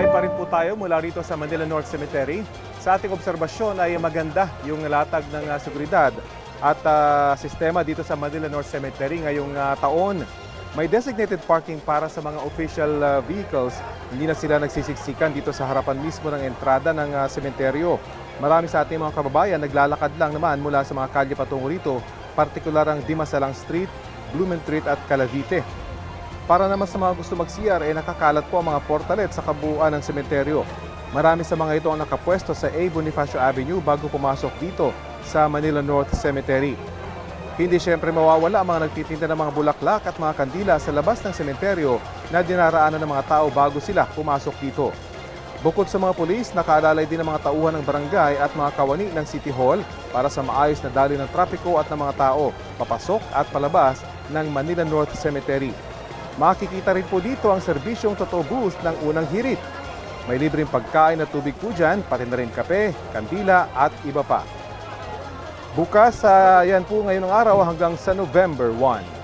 Live pa rin po tayo mula rito sa Manila North Cemetery. Sa ating obserbasyon ay maganda yung latag ng seguridad at sistema dito sa Manila North Cemetery ngayong taon. May designated parking para sa mga official vehicles. Hindi na sila nagsisiksikan dito sa harapan mismo ng entrada ng sementeryo. Marami sa ating mga kababayan naglalakad lang naman mula sa mga kalye patungo rito, partikular ang Dimasalang Street, Blumentritt at Calavite. Para naman sa mga gusto mag-CR, nakakalat po ang mga portalet sa kabuuan ng sementeryo. Marami sa mga ito ang nakapwesto sa A. Bonifacio Avenue bago pumasok dito sa Manila North Cemetery. Hindi siyempre mawawala ang mga nagtitinda ng mga bulaklak at mga kandila sa labas ng sementeryo na dinaraanan ng mga tao bago sila pumasok dito. Bukod sa mga pulis, nakaalalay din ang mga tauhan ng barangay at mga kawani ng City Hall para sa maayos na daloy ng trapiko at ng mga tao papasok at palabas ng Manila North Cemetery. Makikita rin po dito ang serbisyong Totoo Boost ng unang hirit. May libreng pagkain at tubig po dyan, pati na rin kape, kandila at iba pa. Bukas yan po ngayong araw hanggang sa November 1.